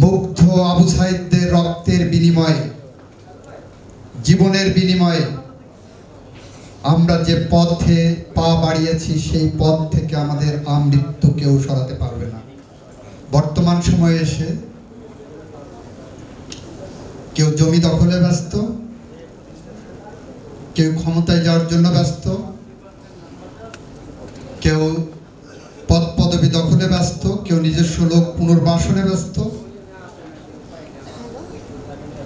মুগ্ধ আবু সাইদদের রক্তের বিনিময়ে, জীবনের বিনিময়ে আমরা যে পথে পা বাড়িয়েছি সেই পথ থেকে আমাদের আমৃত্যু কেউ সরাতে পারবে না। বর্তমান সময়ে এসে কেউ জমি দখলে ব্যস্ত, কেউ ক্ষমতায় যাওয়ার জন্য ব্যস্ত, কেউ পদ পদবি দখলে ব্যস্ত, কেউ নিজস্ব লোক পুনর্বাসনে ব্যস্ত।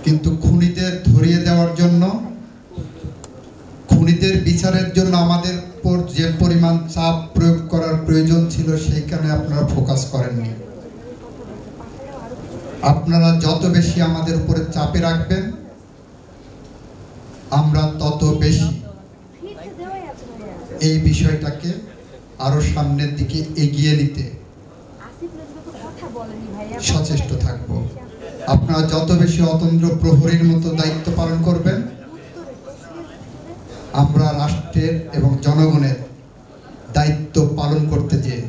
কিন্তু খুনিদের ধরিয়ে দেওয়ার জন্য, খুনিদের বিচারের জন্য আমাদের উপর যে পরিমাণ চাপ প্রয়োগ করার প্রয়োজন ছিল সেইখানে আপনারা ফোকাস করেননি। আপনারা যত বেশি আমাদের উপরে চাপে রাখবেন আমরা তত বেশি এই বিষয়টাকে আরো সামনের দিকে এগিয়ে নিতে সচেষ্ট থাকব। আপনারা যত বেশি অতন্দ্র প্রহরীর মতো দায়িত্ব পালন করবেন, আমরা রাষ্ট্রের এবং জনগণের দায়িত্ব পালন করতে যেয়ে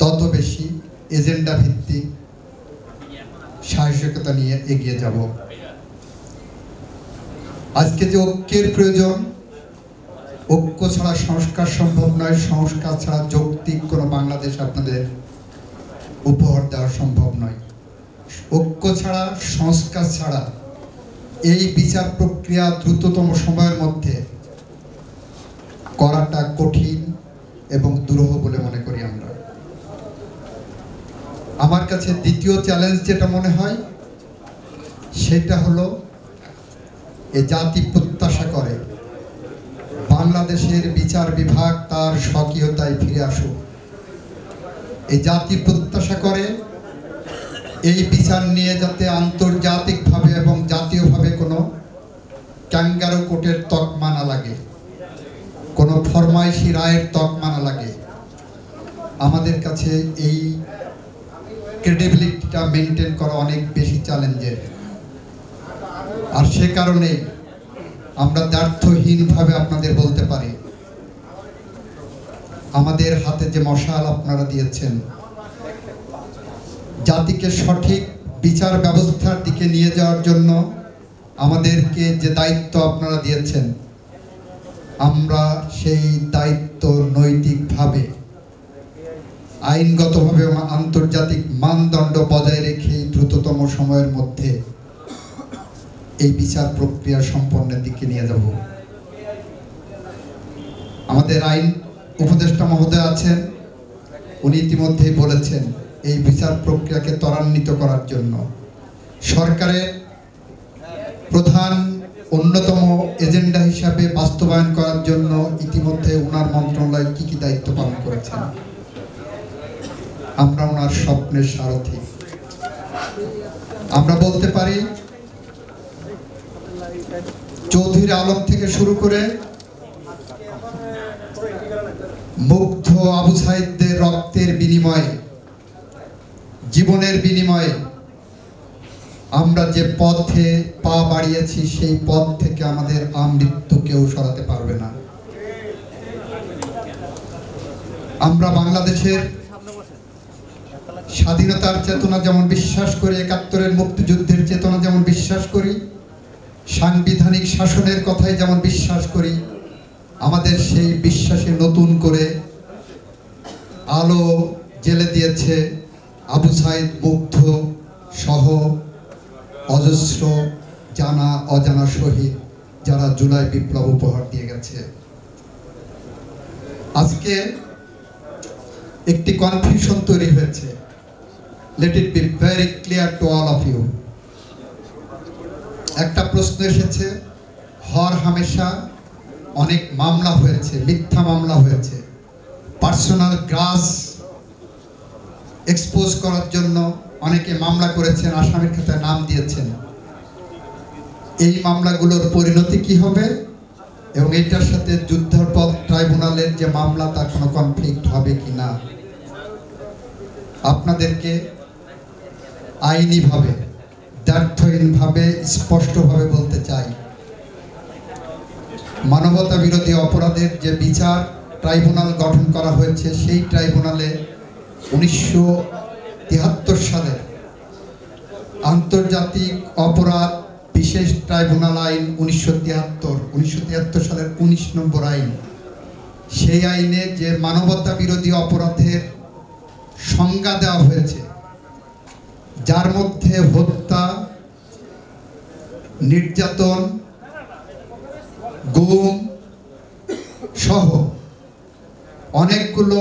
তত বেশি এজেন্ডা ভিত্তিক সাহসিকতা নিয়ে এগিয়ে যাব। আজকে যে ঐক্যের প্রয়োজন, ঐক্য ছাড়া সংস্কার সম্ভব নয়, সংস্কার ছাড়া যৌক্তিক কোনো বাংলাদেশ আপনাদের উপহার দেওয়া সম্ভব নয়। ঐক্য ছাড়া, সংস্কার ছাড়া এই বিচার প্রক্রিয়া দ্রুততম সময়ের মধ্যে করাটা কঠিন এবং দুরূহ বলে মনে করি আমরা। আমার কাছে দ্বিতীয় চ্যালেঞ্জ যেটা মনে হয় সেটা হলো এই জাতি প্রত্যাশা করে বাংলাদেশের বিচার বিভাগ তার স্বকীয়তায় ফিরে আসুক। এই জাতি প্রত্যাশা করে এই বিচার নিয়ে যাতে আন্তর্জাতিকভাবে এবং জাতীয়ভাবে কোনো ক্যাঙ্গারু কোর্টের তকমা না লাগে, কোনো ফরমাইশি রায়ের তকমা না লাগে। আমাদের কাছে এই ক্রেডিবিলিটিটা মেনটেন করা অনেক বেশি চ্যালেঞ্জের। আর সে কারণে আমরা দ্ব্যর্থহীনভাবে আপনাদের বলতে পারি, আমাদের হাতে যে মশাল আপনারা দিয়েছেন, জাতিকে সঠিক বিচার ব্যবস্থার দিকে নিয়ে যাওয়ার জন্য আমাদেরকে যে দায়িত্ব আপনারা দিয়েছেন, আমরা সেই দায়িত্ব নৈতিকভাবে, আইনগতভাবে এবং আন্তর্জাতিক মানদণ্ড বজায় রেখে দ্রুততম সময়ের মধ্যে এই বিচার প্রক্রিয়া সম্পন্নের দিকে নিয়ে যাব। আমাদের আইন উপদেষ্টা মহোদয় আছেন, উনি ইতিমধ্যেই বলেছেন এই বিচার প্রক্রিয়াকে ত্বরান্বিত করার জন্য সরকারের প্রধান অন্যতম এজেন্ডা হিসাবে বাস্তবায়ন করার জন্য ইতিমধ্যে ওনার মন্ত্রণালয় কি কি দায়িত্ব পালন করেছেন। আমরা ওনার স্বপ্নের সারথি। আমরা বলতে পারি চৌধুরী আলম থেকে শুরু করে মুগ্ধ আবু সাইদদের রক্তের বিনিময়ে, জীবনের বিনিময়ে আমরা যে পথে পা বাড়িয়েছি সেই পথ থেকে আমাদের আমৃত্যু কেউ সরাতে পারবে না। আমরা বাংলাদেশের স্বাধীনতার চেতনা যেমন বিশ্বাস করি, ৭১-এর মুক্তিযুদ্ধের চেতনা যেমন বিশ্বাস করি, সাংবিধানিক শাসনের কথাই যেমন বিশ্বাস করি, আমাদের সেই বিশ্বাসে নতুন করে আলো জ্বেলে দিয়েছে আবু সাইদ মুগ্ধ সহ অজস্র জানা অজানা শহীদ যারা জুলাই বিপ্লব উপহার দিয়ে গেছে। আজকে একটি কনফিউশন তৈরি হয়েছে। Let it be very clear to all of you. একটা প্রশ্ন এসেছে, হর হামেশা অনেক মামলা হয়েছে, মিথ্যা মামলা হয়েছে, পার্সোনাল গ্রাস এক্সপোজ করার জন্য অনেকে মামলা করেছেন, আসামির খাতায় নাম দিয়েছেন। এই মামলাগুলোর পরিণতি কি হবে এবং এটার সাথে যুদ্ধাপরাধ ট্রাইব্যুনালের যে মামলা তার কোনো কনফ্লিক্ট হবে কি না, আপনাদেরকে আইনিভাবে, দ্ব্যর্থহীনভাবে, স্পষ্টভাবে বলতে চাই, মানবতা বিরোধী অপরাধের যে বিচার ট্রাইব্যুনাল গঠন করা হয়েছে সেই ট্রাইব্যুনালে 1973 সালের আন্তর্জাতিক অপরাধ বিশেষ ট্রাইব্যুনাল আইন 1973 সালের 19 নম্বর আইন, সেই আইনে যে মানবতা বিরোধী অপরাধের সংজ্ঞা দেওয়া হয়েছে, যার মধ্যে হত্যা, নির্যাতন, গুম সহ অনেকগুলো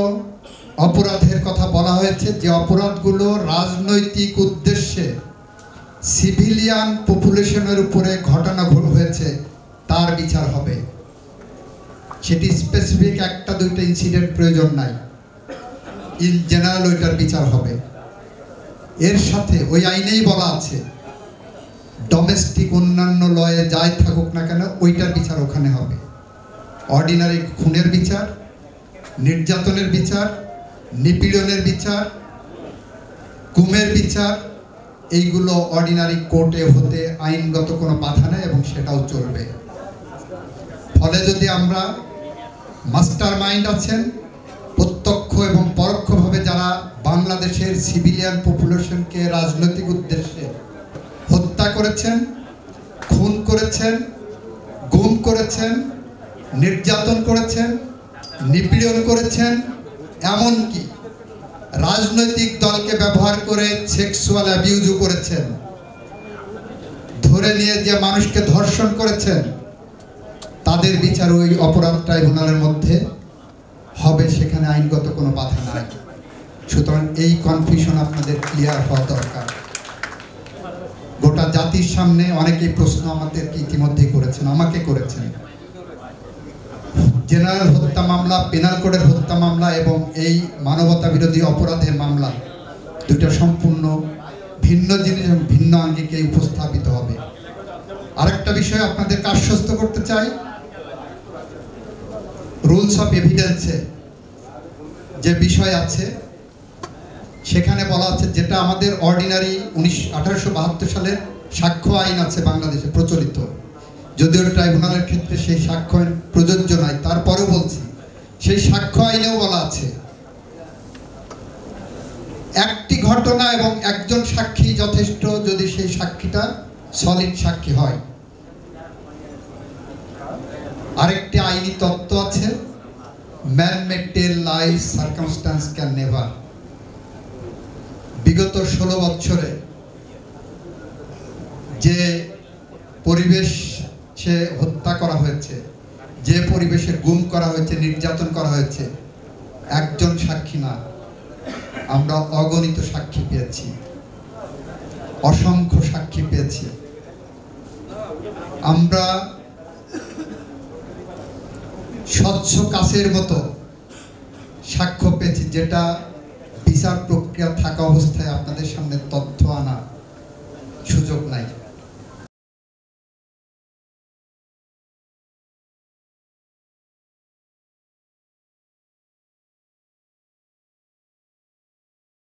অপরাধের কথা বলা হয়েছে, যে অপরাধগুলো রাজনৈতিক উদ্দেশ্যে সিভিলিয়ান পপুলেশনের উপরে ঘটনা হয়েছে তার বিচার হবে। সেটি স্পেসিফিক একটা দুইটা ইনসিডেন্ট প্রয়োজন নাই, ইন জেনারেল ওইটার বিচার হবে। এর সাথে ওই আইনেই বলা আছে ডোমেস্টিক অন্যান্য লয়ে যাই থাকুক না কেন ওইটার বিচার ওখানে হবে। অর্ডিনারি খুনের বিচার, নির্যাতনের বিচার, নিপীড়নের বিচার, গুমের বিচার, এইগুলো অর্ডিনারি কোর্টে হতে আইনগত কোনো বাধা নেই এবং সেটাও চলবে। ফলে যদি আমরা মাস্টার মাইন্ড আছেন, প্রত্যক্ষ এবং পরোক্ষভাবে যারা বাংলাদেশের সিভিলিয়ান পপুলেশনকে রাজনৈতিক উদ্দেশ্যে হত্যা করেছেন, খুন করেছেন, গুম করেছেন, নির্যাতন করেছেন, নিপীড়ন করেছেন, এমনকি রাজনৈতিক দলকে ব্যবহার করে সেক্সুয়াল অ্যাবিউজও করেছেন, ধরে নিয়ে যে মানুষকে ধর্ষণ করেছেন, তাদের বিচার ওই অপরাধ ট্রাইব্যুনালের মধ্যে হবে, সেখানে আইনগত কোনো বাধা নাই। সুতরাং এই কনফিউশন আপনাদের ক্লিয়ার হওয়া দরকার। গোটা জাতির সামনে অনেকেই প্রশ্ন আমাদেরকে ইতিমধ্যেই করেছেন, আমাকে করেছেন। জেনারেল হত্যা মামলা, পেনাল কোডের হত্যা মামলা এবং এই মানবতা বিরোধী অপরাধের মামলা দুটো সম্পূর্ণ ভিন্ন জিনিস এবং ভিন্ন আঙ্গিকে উপস্থাপিত হবে। আরেকটা বিষয় আপনাদেরকে আশ্বস্ত করতে চাই, রুলস অফ এভিডেন্সে যে বিষয় আছে সেখানে বলা আছে, যেটা আমাদের অর্ডিনারি 1872 সালের সাক্ষ্য আইন আছে বাংলাদেশে প্রচলিত, যদিও ট্রাইব্যুনালের ক্ষেত্রে সেই সাক্ষ্য আইন প্রযোজ্য নয়, তারপরেও বলছি সেই সাক্ষ্য আইনেও বলা আছে একটি ঘটনা এবং একজন সাক্ষী যথেষ্ট যদি সেই সাক্ষীটা সলিড সাক্ষী হয়। আরেকটি আইনি তত্ত্ব আছে, man may tell lies, circumstances can never. বিগত 16 বছরে যে পরিবেশে হত্যা করা হয়েছে, যে পরিবেশে গুম করা হয়েছে, নির্যাতন করা হয়েছে, একজন সাক্ষী না, আমরা অগণিত সাক্ষী পেয়েছি, অসংখ্য সাক্ষী পেয়েছি। আমরা স্বচ্ছ কাচের মতো সাক্ষ্য পেয়েছি, যেটা বিচার প্রক্রিয়া থাকা অবস্থায় আপনাদের সামনে তথ্য